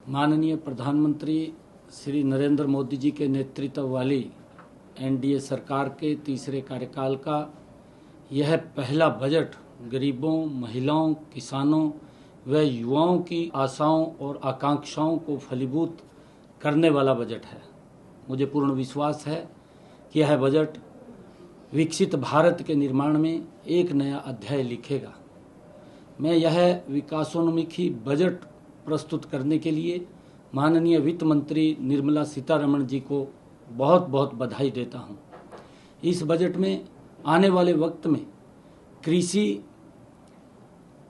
माननीय प्रधानमंत्री श्री नरेंद्र मोदी जी के नेतृत्व वाली एनडीए सरकार के तीसरे कार्यकाल का यह पहला बजट गरीबों, महिलाओं, किसानों व युवाओं की आशाओं और आकांक्षाओं को फलीभूत करने वाला बजट है। मुझे पूर्ण विश्वास है कि यह बजट विकसित भारत के निर्माण में एक नया अध्याय लिखेगा। मैं यह विकासोन्मुखी बजट प्रस्तुत करने के लिए माननीय वित्त मंत्री निर्मला सीतारमण जी को बहुत बहुत बधाई देता हूं। इस बजट में आने वाले वक्त में कृषि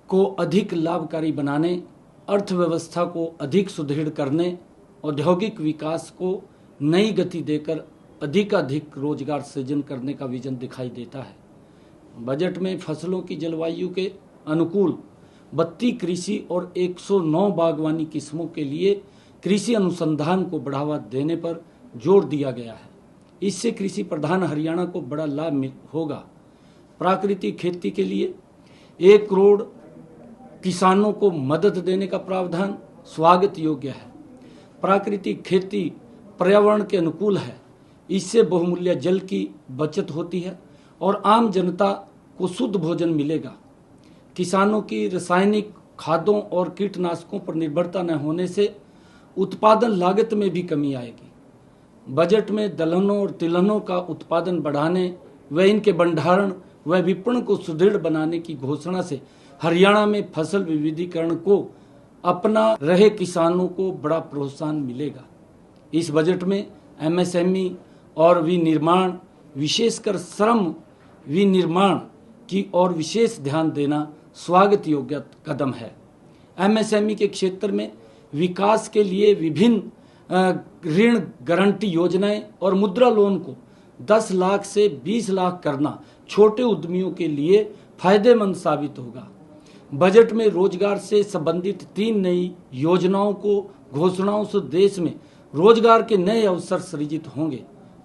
को अधिक लाभकारी बनाने, अर्थव्यवस्था को अधिक सुदृढ़ करने, औद्योगिक विकास को नई गति देकर अधिकाधिक रोजगार सृजन करने का विजन दिखाई देता है। बजट में फसलों की जलवायु के अनुकूल 32 कृषि और 109 बागवानी किस्मों के लिए कृषि अनुसंधान को बढ़ावा देने पर जोर दिया गया है। इससे कृषि प्रधान हरियाणा को बड़ा लाभ होगा। प्राकृतिक खेती के लिए 1 करोड़ किसानों को मदद देने का प्रावधान स्वागत योग्य है। प्राकृतिक खेती पर्यावरण के अनुकूल है। इससे बहुमूल्य जल की बचत होती है और आम जनता को शुद्ध भोजन मिलेगा। किसानों की रासायनिक खादों और कीटनाशकों पर निर्भरता न होने से उत्पादन लागत में भी कमी आएगी। बजट में दलहनों और तिलहनों का उत्पादन बढ़ाने व इनके भंडारण व विपणन को सुदृढ़ बनाने की घोषणा से हरियाणा में फसल विविधीकरण को अपना रहे किसानों को बड़ा प्रोत्साहन मिलेगा। इस बजट में एमएसएमई और विनिर्माण, विशेषकर श्रम विनिर्माण की ओर विशेष ध्यान देना स्वागत योग्य कदम है। एमएसएमई के क्षेत्र में विकास के लिए विभिन्न ऋण गारंटी योजनाएं और मुद्रा लोन को 10 लाख से 20 लाख करना छोटे उद्यमियों के लिए फायदेमंद साबित होगा। बजट में रोजगार से संबंधित 3 नई योजनाओं को घोषणाओं से देश में रोजगार के नए अवसर सृजित होंगे।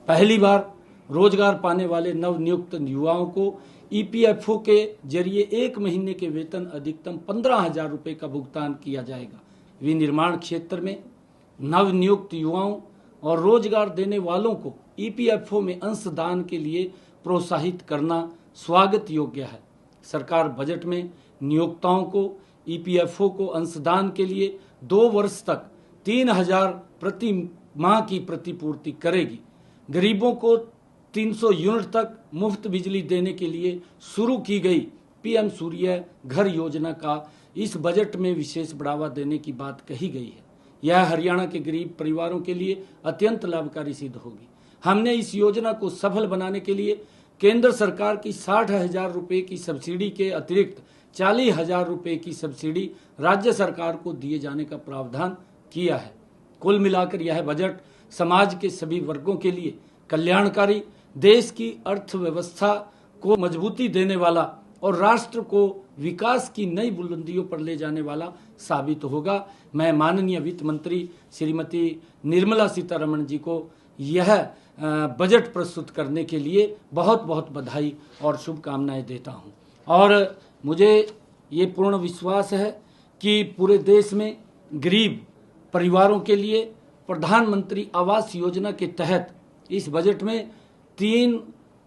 पहली बार रोजगार पाने वाले नवनियुक्त युवाओं को ईपीएफओ के जरिए 1 महीने के वेतन अधिकतम 15,000 रुपये का भुगतान किया जाएगा। विनिर्माण क्षेत्र में नवनियुक्त युवाओं और रोजगार देने वालों को ईपीएफओ में अंशदान के लिए प्रोत्साहित करना स्वागत योग्य है। सरकार बजट में नियोक्ताओं को ईपीएफओ को अंशदान के लिए 2 वर्ष तक 3,000 प्रति माह की प्रतिपूर्ति करेगी। गरीबों को 300 यूनिट तक मुफ्त बिजली देने के लिए शुरू की गई पीएम सूर्य घर योजना का इस बजट में विशेष बढ़ावा देने की बात कही गई है। यह हरियाणा के गरीब परिवारों के लिए अत्यंत लाभकारी सिद्ध होगी। हमने इस योजना को सफल बनाने के लिए केंद्र सरकार की 60,000 रुपये की सब्सिडी के अतिरिक्त 40,000 रुपये की सब्सिडी राज्य सरकार को दिए जाने का प्रावधान किया है। कुल मिलाकर यह बजट समाज के सभी वर्गों के लिए कल्याणकारी, देश की अर्थव्यवस्था को मजबूती देने वाला और राष्ट्र को विकास की नई बुलंदियों पर ले जाने वाला साबित होगा। मैं माननीय वित्त मंत्री श्रीमती निर्मला सीतारमण जी को यह बजट प्रस्तुत करने के लिए बहुत बहुत बधाई और शुभकामनाएं देता हूं। और मुझे ये पूर्ण विश्वास है कि पूरे देश में गरीब परिवारों के लिए प्रधानमंत्री आवास योजना के तहत इस बजट में 3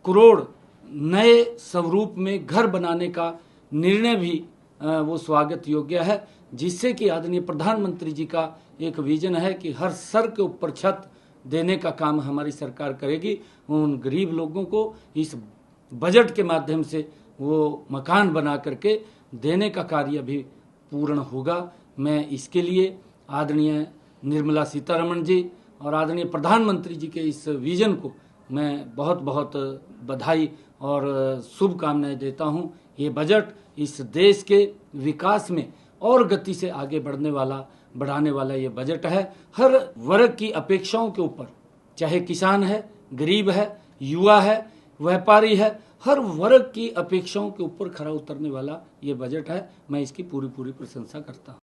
करोड़ नए स्वरूप में घर बनाने का निर्णय भी वो स्वागत योग्य है, जिससे कि आदरणीय प्रधानमंत्री जी का एक विजन है कि हर सर के ऊपर छत देने का काम हमारी सरकार करेगी। उन गरीब लोगों को इस बजट के माध्यम से वो मकान बना करके देने का कार्य भी पूर्ण होगा। मैं इसके लिए आदरणीय निर्मला सीतारमण जी और आदरणीय प्रधानमंत्री जी के इस विजन को मैं बहुत बहुत बधाई और शुभकामनाएं देता हूं। ये बजट इस देश के विकास में और गति से आगे बढ़ाने वाला ये बजट है। हर वर्ग की अपेक्षाओं के ऊपर, चाहे किसान है, गरीब है, युवा है, व्यापारी है, हर वर्ग की अपेक्षाओं के ऊपर खरा उतरने वाला ये बजट है। मैं इसकी पूरी प्रशंसा करता हूं।